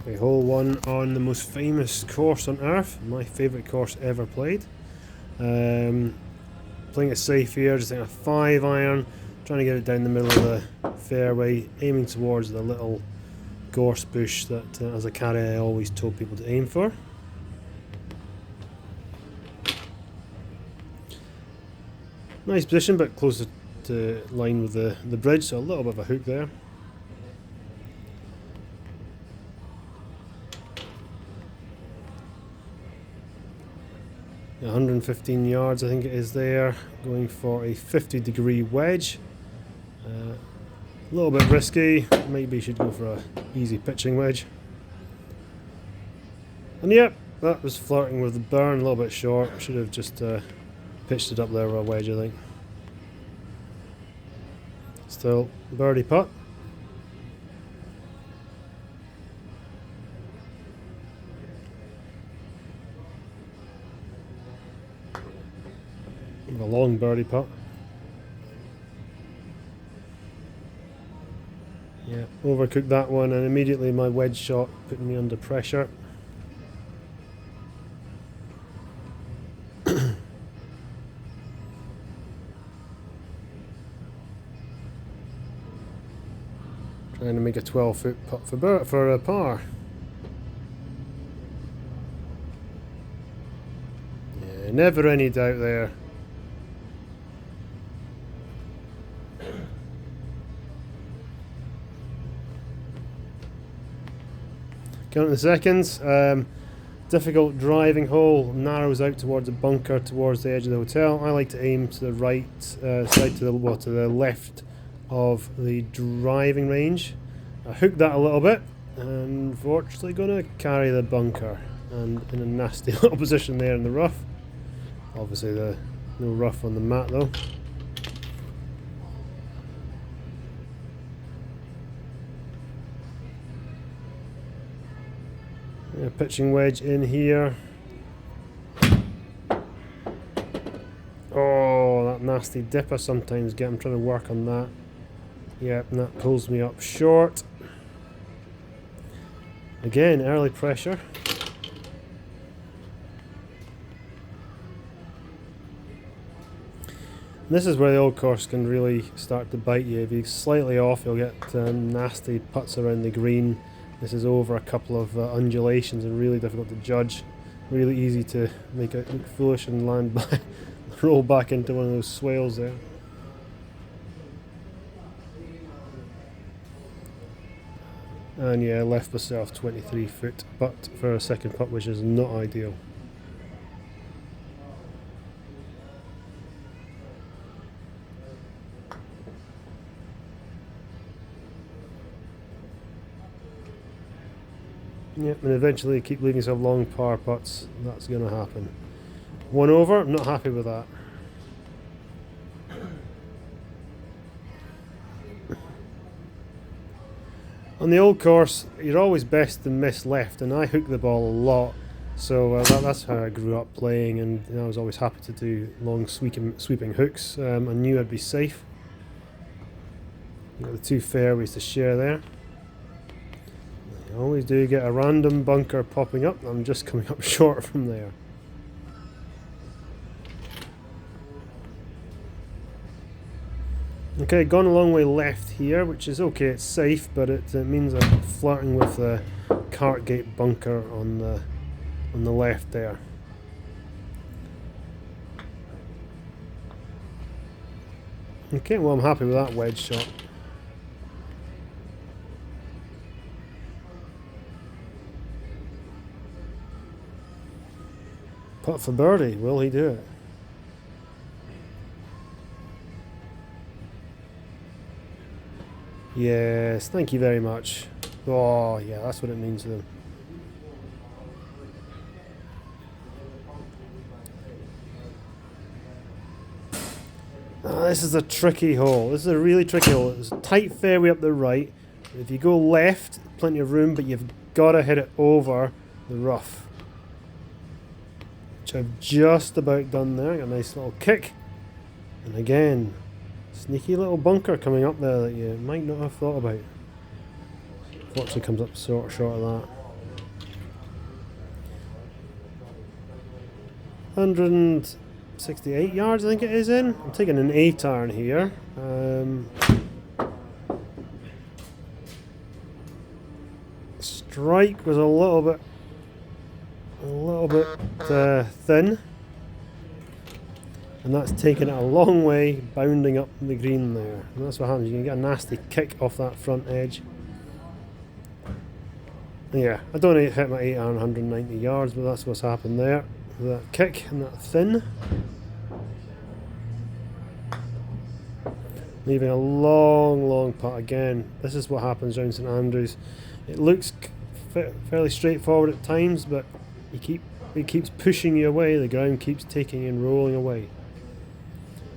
A hole one on the most famous course on earth, my favourite course ever played. Playing it safe here, just a 5-iron, trying to get it down the middle of the fairway, aiming towards the little gorse bush that as a caddy I always told people to aim for. Nice position, but closer to line with the bridge, so a little bit of a hook there. Yeah, 115 yards I think it is there, going for a 50-degree wedge. A little bit risky, maybe should go for a easy pitching wedge. And yep, that was flirting with the burn, a little bit short. Should have just pitched it up there with a wedge, I think. Still birdie putt. A long birdie putt. Yeah, overcooked that one, and immediately my wedge shot putting me under pressure. Trying to make a 12-foot putt for a par. Yeah, never any doubt there. Counting the seconds. Difficult driving hole, narrows out towards a bunker towards the edge of the hotel. I like to aim to the right side, to the left of the driving range. I hooked that a little bit, and unfortunately going to carry the bunker, and in a nasty little position there in the rough. Obviously no rough on the mat though. Yeah, pitching wedge in here. Oh, that nasty dip I sometimes get. I'm trying to work on that. Yep, and that pulls me up short. Again, early pressure. This is where the old course can really start to bite you. If you're slightly off, you'll get nasty putts around the green. This is over a couple of undulations and really difficult to judge. Really easy to make it look foolish and land back, roll back into one of those swales there. And yeah, left myself 23 foot putt for a second putt, which is not ideal. Yep, and eventually keep leaving yourself long par putts. That's going to happen. One over, I'm not happy with that. On the old course, you're always best to miss left, and I hook the ball a lot. So that's how I grew up playing, and I was always happy to do long sweeping hooks. I knew I'd be safe. You've got the two fairways to share there. I always do get a random bunker popping up. I'm just coming up short from there. Okay, gone a long way left here, which is okay, it's safe, but it means I'm flirting with the Cartgate bunker on the left there. Okay, well I'm happy with that wedge shot. Putt for birdie, will he do it? Yes, thank you very much. Oh yeah, that's what it means to them. This is a tricky hole. This is a really tricky hole. It's a tight fairway up the right. If you go left, plenty of room, but you've got to hit it over the rough. Which I've just about done there. Got a nice little kick. And again, sneaky little bunker coming up there that you might not have thought about. Fortunately comes up short of that. 168 yards I think it is in. I'm taking an 8 iron here. Strike was a little bit thin, and that's taken it a long way, bounding up the green there. And that's what happens, you can get a nasty kick off that front edge. Yeah, I don't need to hit my 8 iron 190 yards, but that's what's happened there. That kick and that thin. Leaving a long putt again. This is what happens around St Andrews. It looks fairly straightforward at times, but it keeps pushing you away. The ground keeps taking you and rolling away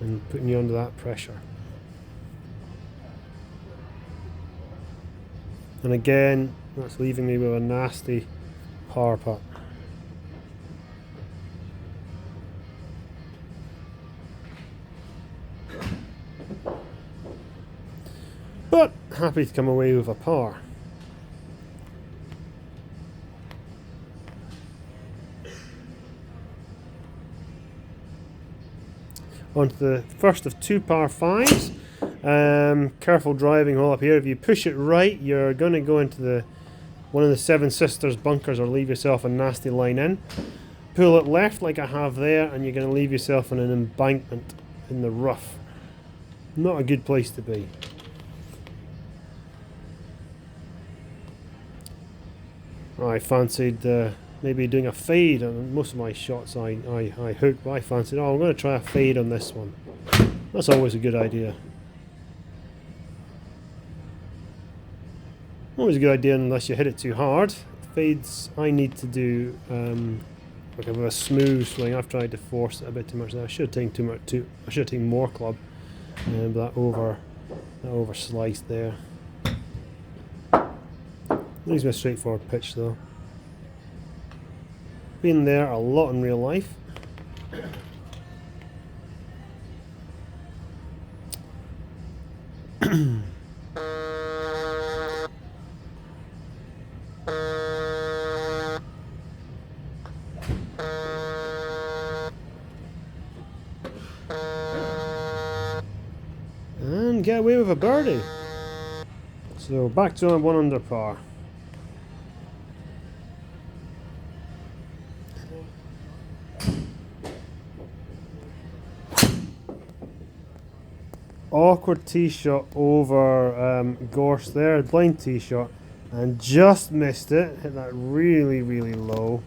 and putting you under that pressure. And again, that's leaving me with a nasty par putt. But happy to come away with a par. On to the first of 2 par 5s. Careful driving hole up here. If you push it right, you're going to go into one of the Seven Sisters bunkers or leave yourself a nasty line in. Pull it left like I have there, and you're going to leave yourself on an embankment in the rough. Not a good place to be. I fancied maybe doing a fade on most of my shots. I hook, but I fancied, I'm going to try a fade on this one. That's always a good idea. Always a good idea unless you hit it too hard. Fades I need to do like a smooth swing. I've tried to force it a bit too much there. I should have taken too much. I should have taken more club, but that over sliced there. Leaves me a straightforward pitch though. Been there a lot in real life. And get away with a birdie. So back to a 1 under par. Awkward tee shot over gorse there, blind tee shot, and just missed it. Hit that really low,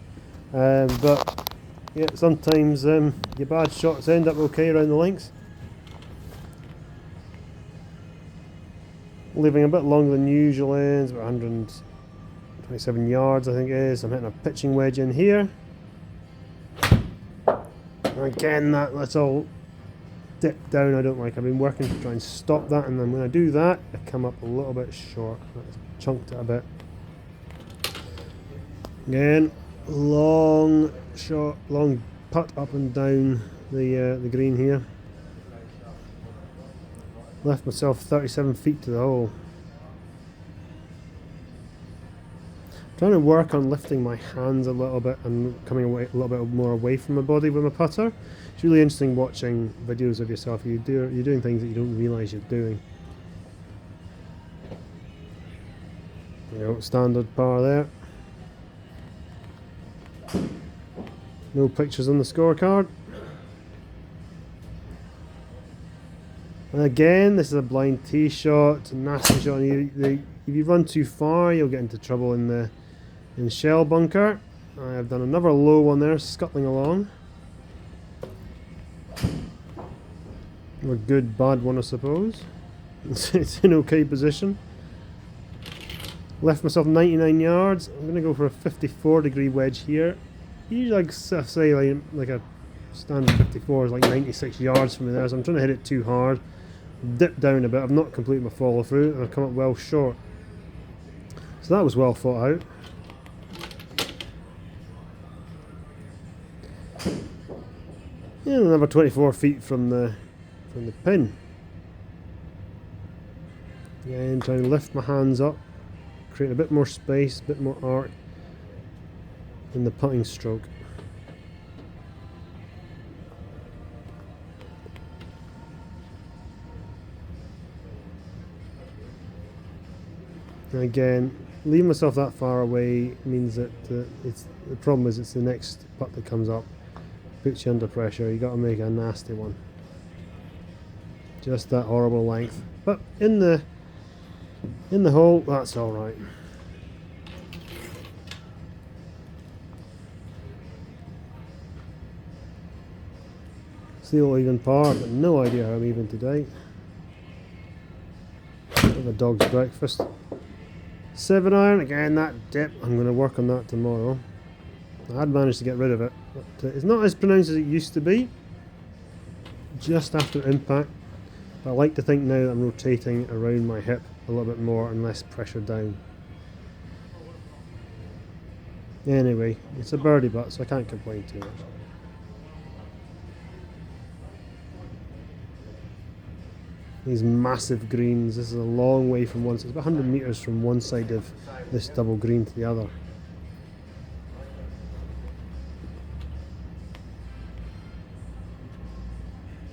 but yeah, sometimes your bad shots end up okay around the links. Leaving a bit longer than usual ends, about 127 yards I think it is. I'm hitting a pitching wedge in here. And again, that's all dip down I don't like. I've been working to try and stop that, and then when I do that, I come up a little bit short. That's chunked it a bit. Again, long shot, long putt up and down the green here. Left myself 37 feet to the hole. Trying to work on lifting my hands a little bit and coming away a little bit more away from my body with my putter. It's really interesting watching videos of yourself. You're doing things that you don't realise you're doing. Standard par there. No pictures on the scorecard. And again, this is a blind tee shot, nasty shot. If you run too far, you'll get into trouble in the shell bunker. I have done another low one there, scuttling along. A good bad one, I suppose. It's in okay position. Left myself 99 yards. I'm going to go for a 54-degree wedge here. Usually, I'd say like a standard 54 is like 96 yards from me there, so I'm trying to hit it too hard. Dip down a bit. I've not completed my follow through, and I've come up well short. So that was well thought out. And another 24 feet from the pin. Again, trying to lift my hands up, create a bit more space, a bit more arc in the putting stroke. And again, leaving myself that far away means that the problem is it's the next putt that comes up, puts you under pressure. You got to make a nasty one. Just that horrible length, but in the hole, that's all right. Still even par, but no idea how I'm even today. Have a dog's breakfast. 7-iron again. That dip, I'm going to work on that tomorrow. I had managed to get rid of it, but it's not as pronounced as it used to be. Just after impact, but I like to think now that I'm rotating around my hip a little bit more and less pressure down. Anyway, it's a birdie putt, so I can't complain too much. These massive greens, this is a long way from one side, it's about 100 metres from one side of this double green to the other.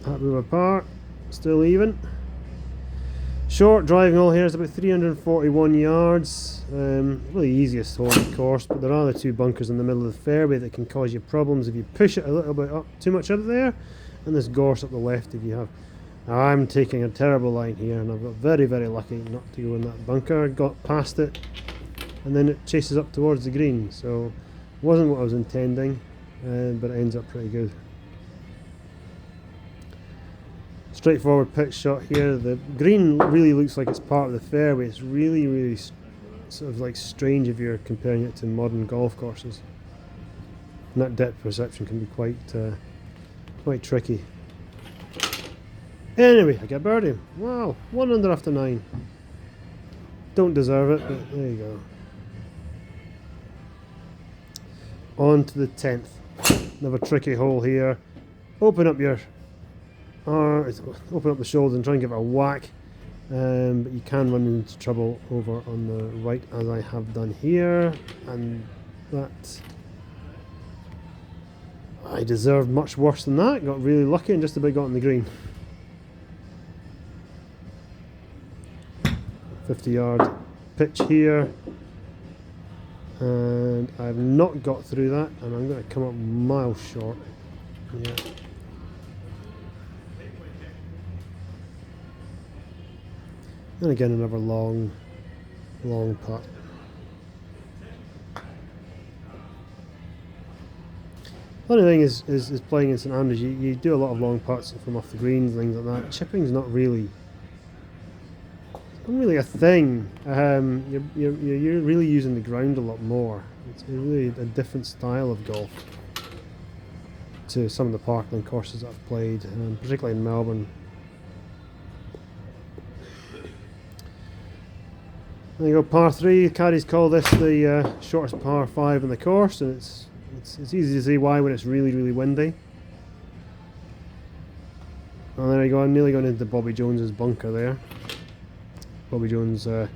Happy with a par, still even. Short driving hole here is about 341 yards. Really easiest hole of course, but there are the two bunkers in the middle of the fairway that can cause you problems if you push it a little bit up, too much up there, and this gorse up the left if you have. Now I'm taking a terrible line here, and I've got very, very lucky not to go in that bunker. I got past it, and then it chases up towards the green, so it wasn't what I was intending, but it ends up pretty good. Straightforward pitch shot here. The green really looks like it's part of the fairway. It's really, really sort of like strange if you're comparing it to modern golf courses. And that depth perception can be quite tricky. Anyway, I get birdie. Wow, 1 under after 9. Don't deserve it, but there you go. On to the 10th. Another tricky hole here. Open up the shoulders and try and give it a whack, but you can run into trouble over on the right, as I have done here, and that I deserved much worse than that. Got really lucky and just about got on the green. 50-yard pitch here, and I've not got through that, and I'm going to come up miles short. Yeah. And again another long putt. Funny thing is playing in St.Andrews, you do a lot of long putts from off the greens and things like that. Chipping's not really a thing. You're really using the ground a lot more. It's really a different style of golf to some of the parkland courses that I've played, particularly in Melbourne. There you go, par 3. Caddies call this the shortest par 5 in the course, and it's easy to see why when it's really, really windy. And there you go, I'm nearly going into Bobby Jones's bunker there. Bobby Jones took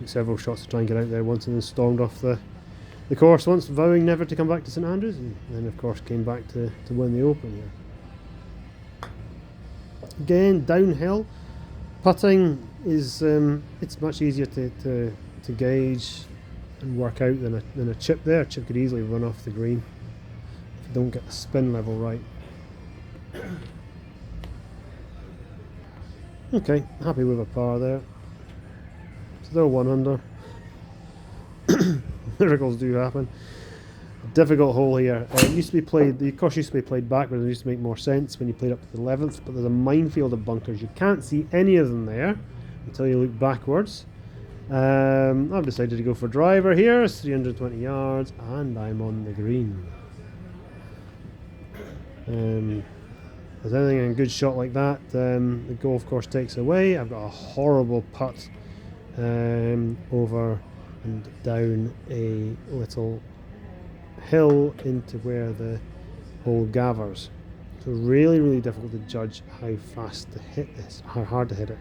several shots to try and get out there once, and then stormed off the course once, vowing never to come back to St.Andrews, and then of course came back to win the Open here. Again, downhill. Putting is it's much easier to gauge and work out than a chip there. A chip could easily run off the green if you don't get the spin level right. Okay, happy with a par there. Still 1 under. Miracles do happen. Difficult hole here. It used to be played. The course used to be played backwards. It used to make more sense when you played up to the 11th. But there's a minefield of bunkers. You can't see any of them there until you look backwards. I've decided to go for driver here. It's 320 yards, and I'm on the green. As anything in a good shot like that, the golf course takes away. I've got a horrible putt over and down a little hill into where the hole gathers. So really, really difficult to judge how fast to hit this, how hard to hit it.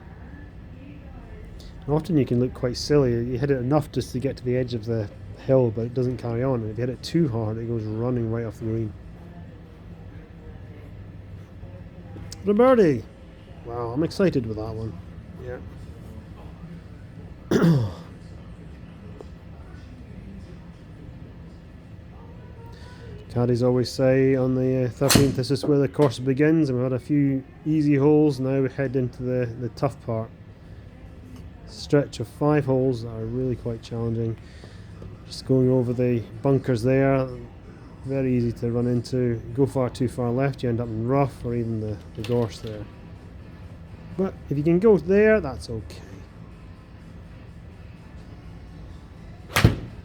And often you can look quite silly. You hit it enough just to get to the edge of the hill, but it doesn't carry on. And if you hit it too hard, it goes running right off the green. The birdie. Wow, I'm excited with that one. Yeah. Caddies always say on the 13th, this is where the course begins, and we've had a few easy holes. Now we head into the tough part. Stretch of 5 holes that are really quite challenging. Just going over the bunkers there, very easy to run into. Go too far left, you end up in rough or even the gorse there. But if you can go there, that's okay.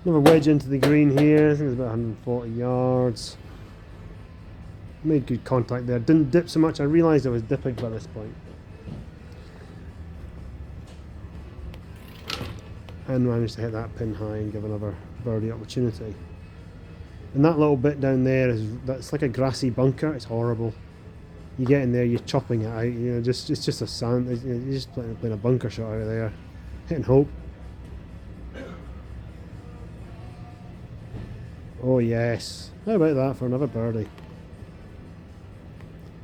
Another wedge into the green here. I think it's about 140 yards. Made good contact there. Didn't dip so much. I realised I was dipping by this point. And managed to hit that pin high and give another birdie opportunity. And that little bit down there that's like a grassy bunker. It's horrible. You get in there, you're chopping it out. You know, it's just a sand. You're just playing a bunker shot out of there, hitting hope. Oh yes. How about that for another birdie?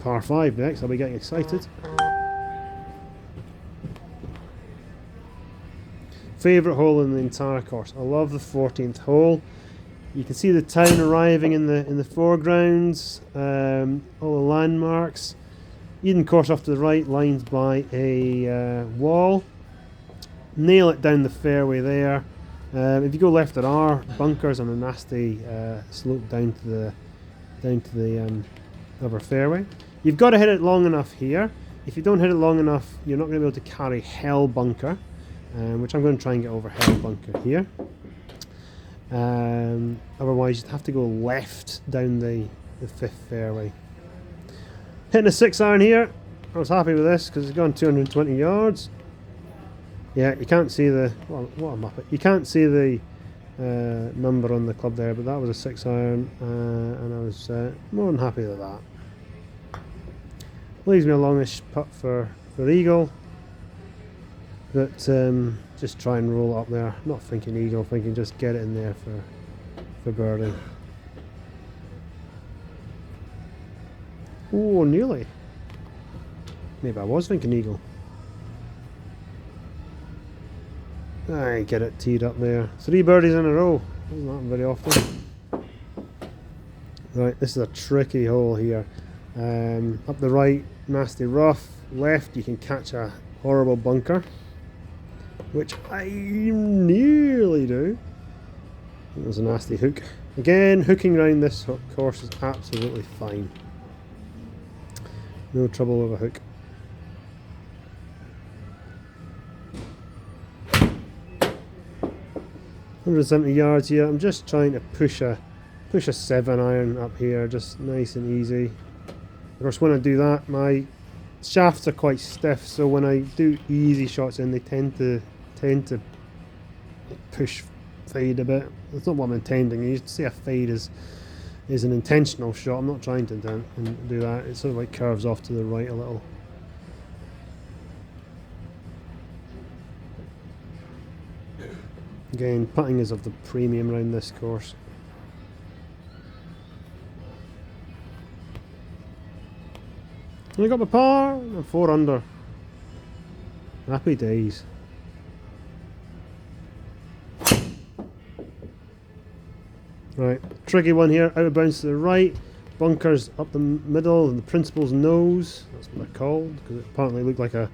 Par 5 next. I'll be getting excited. Favourite hole in the entire course. I love the 14th hole. You can see the town arriving in the foreground, all the landmarks. Eden course off to the right, lined by a wall. Nail it down the fairway there. If you go left, there are bunkers and a nasty slope down to the other fairway. You've got to hit it long enough here. If you don't hit it long enough, you're not going to be able to carry hell bunker. Which I'm going to try and get over hell bunker here. Otherwise you'd have to go left down the 5th fairway. Hitting a 6-iron here. I was happy with this because it's gone 220 yards. Yeah, you can't see the what a muppet. You can't see the number on the club there, but that was a 6-iron, and I was more than happy with that. Leaves me a longish putt for eagle. But just try and roll up there. Not thinking eagle, thinking just get it in there for birdie. Oh, nearly. Maybe I was thinking eagle. I get it teed up there. 3 birdies in a row. Doesn't happen very often. Right, this is a tricky hole here. Up the right, nasty rough. Left, you can catch a horrible bunker, which I nearly do. It was a nasty hook. Again, hooking around this course is absolutely fine. No trouble with a hook. $170 yards here. I'm just trying to push a 7-iron up here, just nice and easy. Of course, when I do that, my shafts are quite stiff, so when I do easy shots in, they tend to push fade a bit. That's not what I'm intending. You see a fade is an intentional shot. I'm not trying to do that. It sort of like curves off to the right a little. Again, putting is of the premium around this course. And I got my par, and 4 under. Happy days. Right, tricky one here, out of bounds to the right, bunkers up the middle, and the principal's nose, that's what they're called, because it apparently looked like a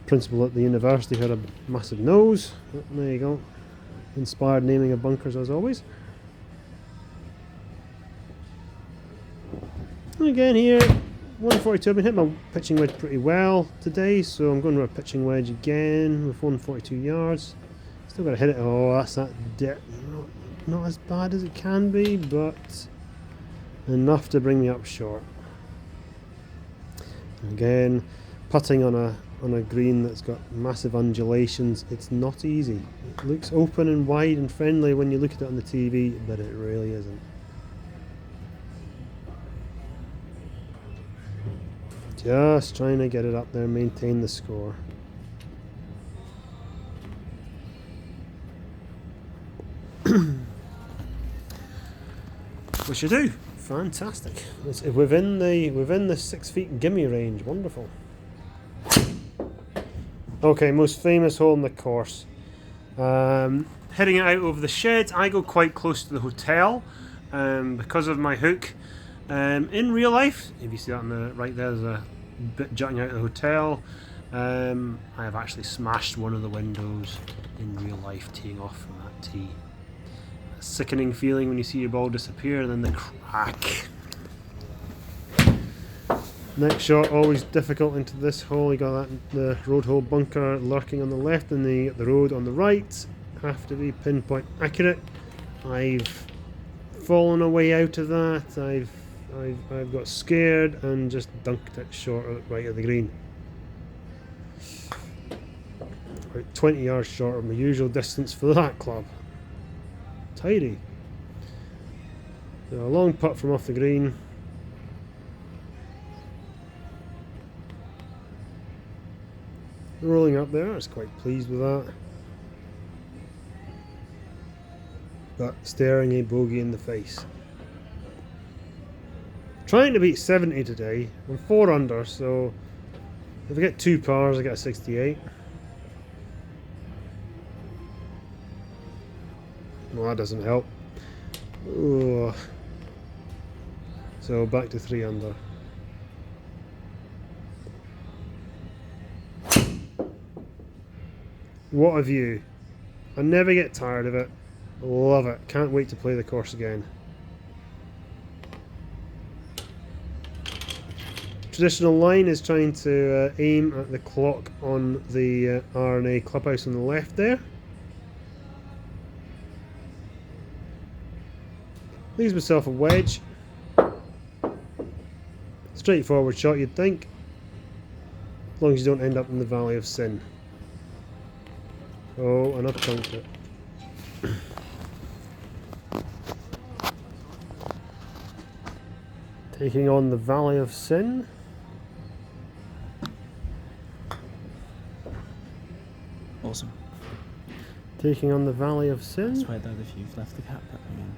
principal at the university had a massive nose. But there you go, inspired naming of bunkers as always. And again here, 142, I've been hitting my pitching wedge pretty well today, so I'm going with a pitching wedge again with 142 yards. Still got to hit it. Oh, that's that dip. Not as bad as it can be, but enough to bring me up short. Again, putting on a green that's got massive undulations, it's not easy. It looks open and wide and friendly when you look at it on the TV, but it really isn't. Just trying to get it up there and maintain the score. Which you do. Fantastic. It's within the 6 feet gimme range. Wonderful. Okay, most famous hole in the course. Heading it out over the sheds. I go quite close to the hotel. because of my hook. In real life, if you see that on the right there, there's a bit jutting out of the hotel. I have actually smashed one of the windows in real life teeing off from that tee. A sickening feeling when you see your ball disappear and then the crack. Next shot, always difficult into this hole. You got that the road hole bunker lurking on the left and the road on the right. Have to be pinpoint accurate. I've fallen away out of that. I've got scared and just dunked it short right of the green. About 20 yards short of my usual distance for that club. Tidy. So a long putt from off the green. Rolling up there, I was quite pleased with that. But staring a bogey in the face. Trying to beat 70 today. I'm 4 under, so if I get 2 pars, I get a 68. Well, that doesn't help. Ugh. So back to 3 under. What a view. I never get tired of it. Love it. Can't wait to play the course again. Traditional line is trying to aim at the clock on the R&A clubhouse on the left there. Leaves myself a wedge. Straightforward shot, you'd think. As long as you don't end up in the Valley of Sin. Oh, and I've chunked it. Taking on the Valley of Sin. Awesome. Taking on the Valley of Sin. I swear that if you've left the cap again.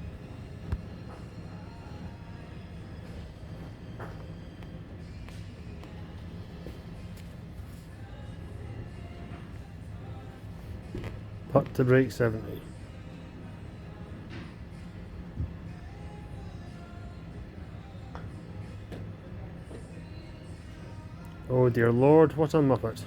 Putt to break 70. Oh dear Lord, what a muppet.